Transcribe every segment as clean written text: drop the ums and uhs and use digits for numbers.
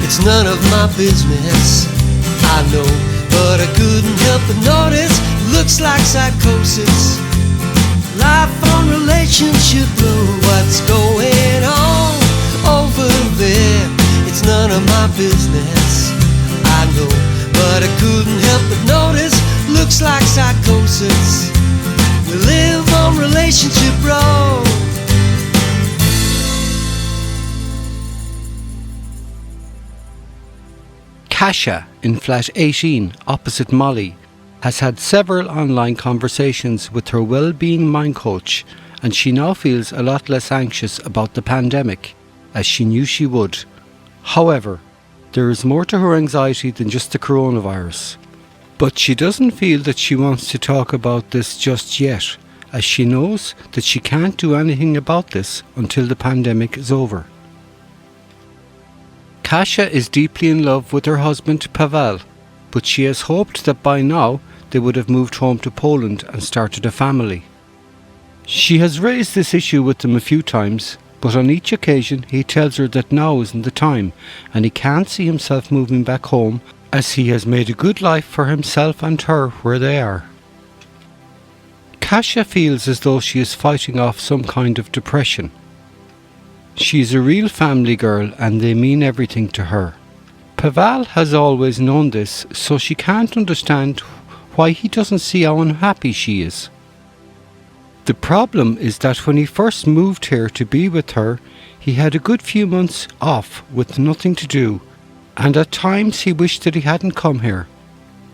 It's none of my business, I know, but I couldn't help but notice. Looks like psychosis. Life on relationship blow. What's going on over there? It's none of my business, I know, but I couldn't help but notice. Looks like psychosis. We live on relationship road. Kasia, in flat 18, opposite Molly, has had several online conversations with her well-being mind coach, and she now feels a lot less anxious about the pandemic, as she knew she would. However, there is more to her anxiety than just the coronavirus. But she doesn't feel that she wants to talk about this just yet, as she knows that she can't do anything about this until the pandemic is over. Kasia is deeply in love with her husband Pavel, but she has hoped that by now they would have moved home to Poland and started a family. She has raised this issue with him a few times, but on each occasion he tells her that now isn't the time and he can't see himself moving back home, as he has made a good life for himself and her where they are. Kasia feels as though she is fighting off some kind of depression. She is a real family girl and they mean everything to her. Pavel has always known this, so she can't understand why he doesn't see how unhappy she is. The problem is that when he first moved here to be with her, he had a good few months off with nothing to do, and at times he wished that he hadn't come here.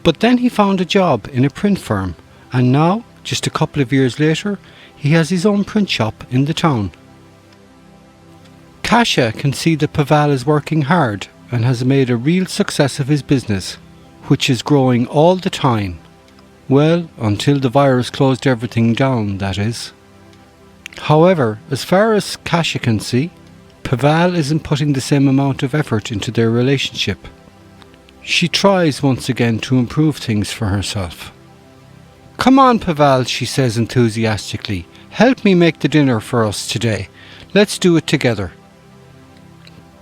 But then he found a job in a print firm, and now, just a couple of years later, he has his own print shop in the town. Kasia can see that Pavel is working hard and has made a real success of his business, which is growing all the time. Well, until the virus closed everything down, that is. However, as far as Kasia can see, Pavel isn't putting the same amount of effort into their relationship. She tries once again to improve things for herself. "Come on, Pavel," she says enthusiastically. "Help me make the dinner for us today. Let's do it together."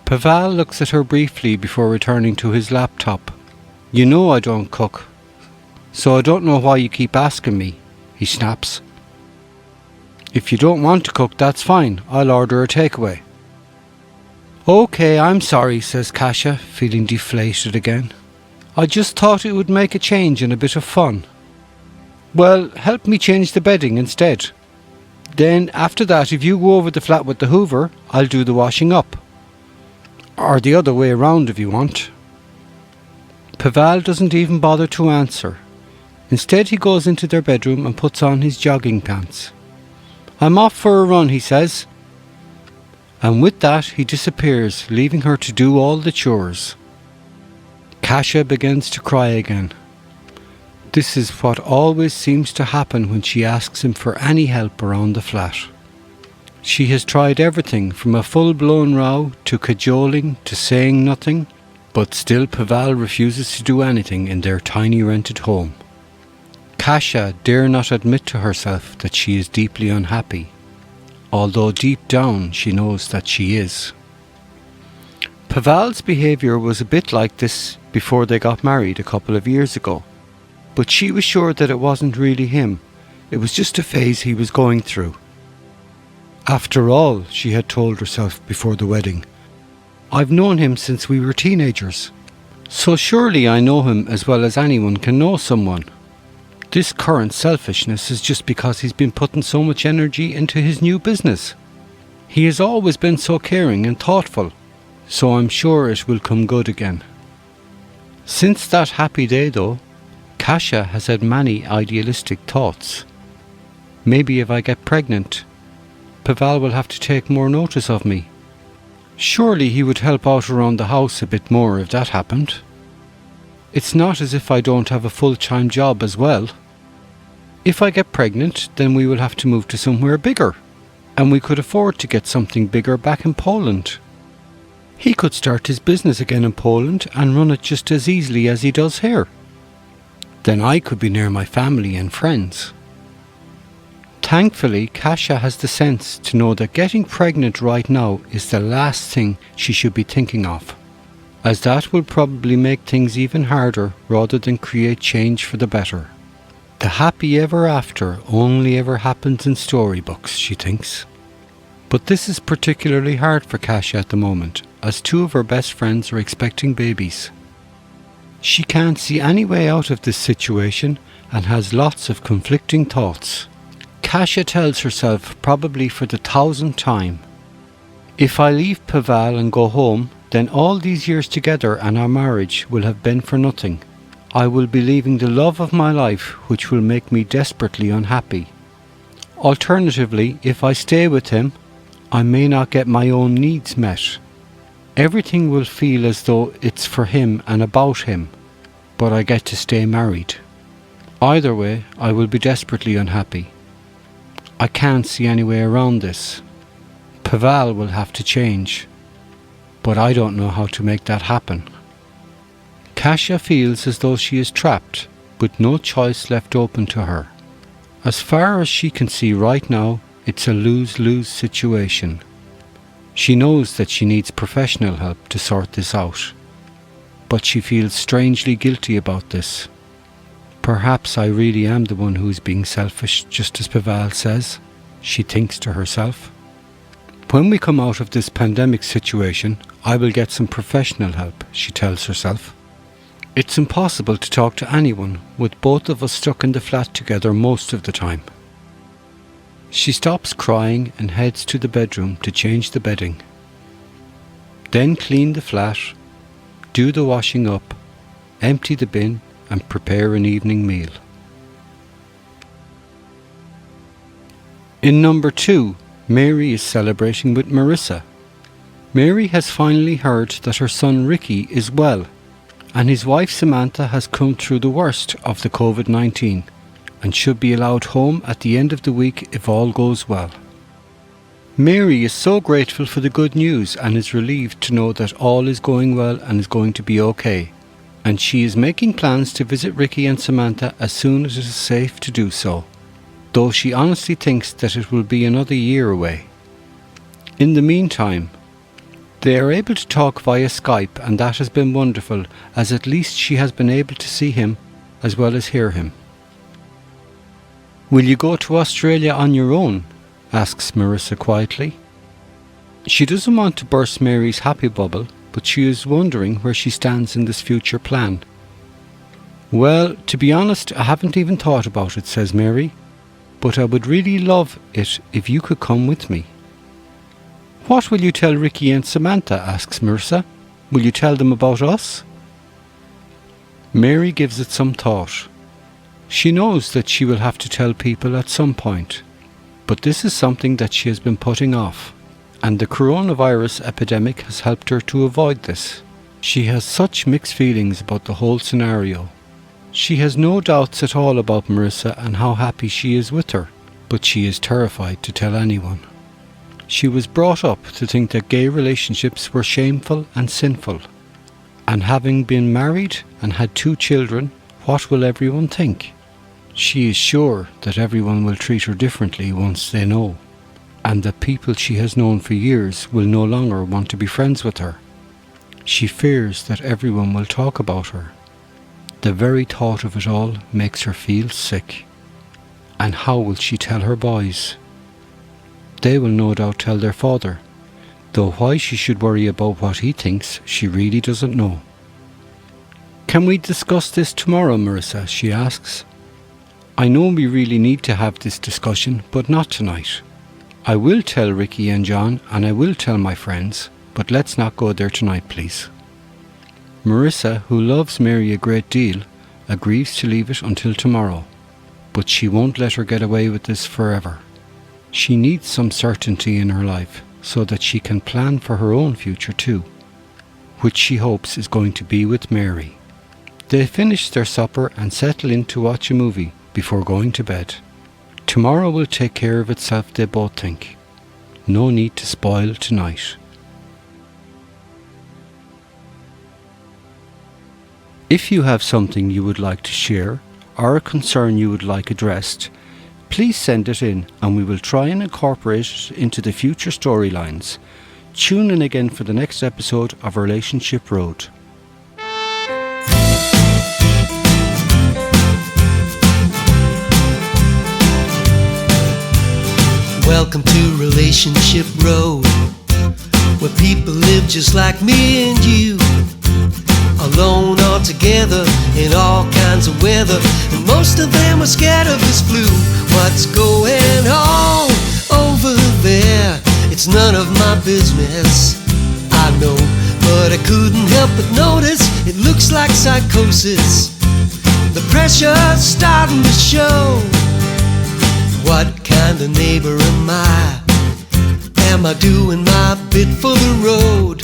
Pavel looks at her briefly before returning to his laptop. "You know I don't cook, so I don't know why you keep asking me," he snaps. "If you don't want to cook, that's fine. I'll order a takeaway." "Okay, I'm sorry," says Kasia, feeling deflated again. "I just thought it would make a change and a bit of fun." "Well, help me change the bedding instead. Then after that, if you go over the flat with the hoover, I'll do the washing up. Or the other way around if you want." Pavel doesn't even bother to answer. Instead he goes into their bedroom and puts on his jogging pants. "I'm off for a run," he says. And with that he disappears, leaving her to do all the chores. Kasia begins to cry again. This is what always seems to happen when she asks him for any help around the flat. She has tried everything from a full-blown row to cajoling to saying nothing, but still Pavel refuses to do anything in their tiny rented home. Kasia dare not admit to herself that she is deeply unhappy, although deep down she knows that she is. Pavel's behaviour was a bit like this before they got married a couple of years ago, but she was sure that it wasn't really him. It was just a phase he was going through. After all, she had told herself before the wedding, I've known him since we were teenagers, so surely I know him as well as anyone can know someone. This current selfishness is just because he's been putting so much energy into his new business. He has always been so caring and thoughtful, so I'm sure it will come good again. Since that happy day though, Kasia has had many idealistic thoughts. Maybe if I get pregnant, Pavel will have to take more notice of me. Surely he would help out around the house a bit more if that happened. It's not as if I don't have a full-time job as well. If I get pregnant, then we will have to move to somewhere bigger, and we could afford to get something bigger back in Poland. He could start his business again in Poland and run it just as easily as he does here. Then I could be near my family and friends. Thankfully, Kasia has the sense to know that getting pregnant right now is the last thing she should be thinking of. as that will probably make things even harder rather than create change for the better. The happy ever after only ever happens in storybooks, she thinks. But this is particularly hard for Kasia at the moment, as two of her best friends are expecting babies. She can't see any way out of this situation and has lots of conflicting thoughts. Kasia tells herself, probably for the 1000th time, if I leave Paval and go home, then all these years together and our marriage will have been for nothing. I will be leaving the love of my life, which will make me desperately unhappy. Alternatively, if I stay with him, I may not get my own needs met. Everything will feel as though it's for him and about him, but I get to stay married. Either way, I will be desperately unhappy. I can't see any way around this. Paval will have to change, but I don't know how to make that happen. Kasia feels as though she is trapped, with no choice left open to her. As far as she can see right now, it's a lose-lose situation. She knows that she needs professional help to sort this out, but she feels strangely guilty about this. Perhaps I really am the one who is being selfish, just as Paval says, she thinks to herself. When we come out of this pandemic situation, I will get some professional help, she tells herself. It's impossible to talk to anyone, with both of us stuck in the flat together most of the time. She stops crying and heads to the bedroom to change the bedding. Then clean the flat, do the washing up, empty the bin and prepare an evening meal. In number 2, Mary is celebrating with Marissa. Mary has finally heard that her son Ricky is well, and his wife Samantha has come through the worst of the COVID-19 and should be allowed home at the end of the week if all goes well. Mary is so grateful for the good news and is relieved to know that all is going well and is going to be okay, and she is making plans to visit Ricky and Samantha as soon as it is safe to do so, though she honestly thinks that it will be another year away. In the meantime, they are able to talk via Skype, and that has been wonderful, as at least she has been able to see him as well as hear him. Will you go to Australia on your own? Asks Marissa quietly. She doesn't want to burst Mary's happy bubble, but she is wondering where she stands in this future plan. Well, to be honest, I haven't even thought about it, says Mary, but I would really love it if you could come with me. What will you tell Ricky and Samantha? Asks Marissa. Will you tell them about us? Mary gives it some thought. She knows that she will have to tell people at some point, but this is something that she has been putting off, and the coronavirus epidemic has helped her to avoid this. She has such mixed feelings about the whole scenario. She has no doubts at all about Marissa and how happy she is with her, but she is terrified to tell anyone. She was brought up to think that gay relationships were shameful and sinful, and having been married and had 2 children, what will everyone think? She is sure that everyone will treat her differently once they know, and that people she has known for years will no longer want to be friends with her. She fears that everyone will talk about her. The very thought of it all makes her feel sick. And how will she tell her boys? They will no doubt tell their father, though why she should worry about what he thinks, she really doesn't know. Can we discuss this tomorrow, Marissa? She asks. I know we really need to have this discussion, but not tonight. I will tell Ricky and John, and I will tell my friends, but let's not go there tonight, please. Marissa, who loves Mary a great deal, agrees to leave it until tomorrow, but she won't let her get away with this forever. She needs some certainty in her life so that she can plan for her own future too, which she hopes is going to be with Mary. They finish their supper and settle in to watch a movie before going to bed. Tomorrow will take care of itself, they both think. No need to spoil tonight. If you have something you would like to share or a concern you would like addressed, please send it in and we will try and incorporate it into the future storylines. Tune in again for the next episode of Relationship Road. Welcome to Relationship Road, where people live just like me and you, alone or together in all kinds of weather, and most of them are scared of this flu. What's going on over there? It's none of my business, I know, but I couldn't help but notice it looks like psychosis. The pressure's starting to show. What kind of neighbor am I? Am I doing my bit for the road?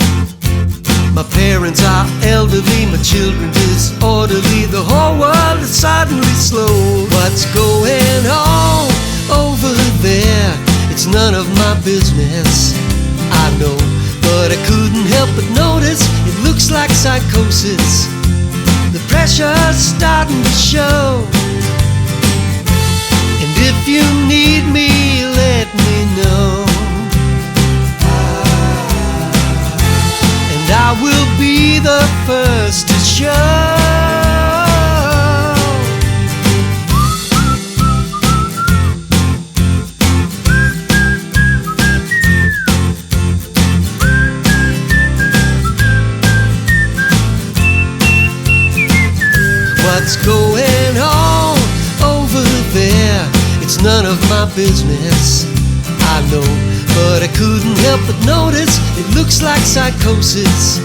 My parents are elderly, my children disorderly, the whole world is suddenly slow. What's going on over there? It's none of my business, I know, but I couldn't help but notice it looks like psychosis. The pressure's starting to show. And if you need me, let me know, and I will be the first to show. What's going on over there? It's none of my business, I know, but I couldn't help but notice it looks like psychosis.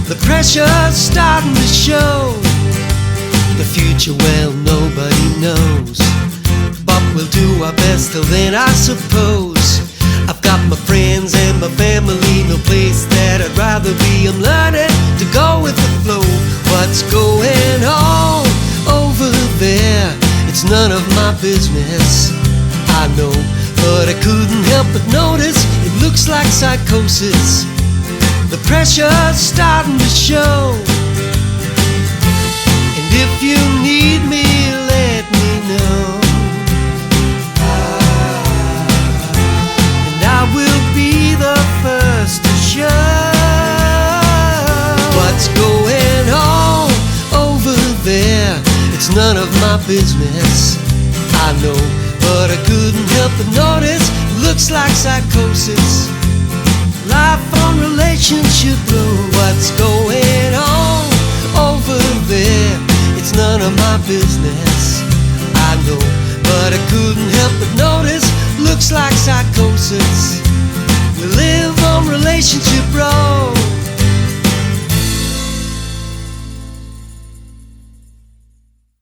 The pressure's starting to show. The future, well, nobody knows, but we'll do our best till then, I suppose. I've got my friends and my family, no place that I'd rather be. I'm learning to go with the flow. What's going on over there? It's none of my business, I know, but I couldn't help but notice it looks like psychosis. The pressure's starting to show. And if you need me, let me know, and I will be the first to show. What's going on over there? It's none of my business, I know, but I couldn't help but notice it looks like psychosis. Life on Relationship Road. What's going on over there? It's none of my business, I know, but I couldn't help but notice looks like psychosis. We live on Relationship Road.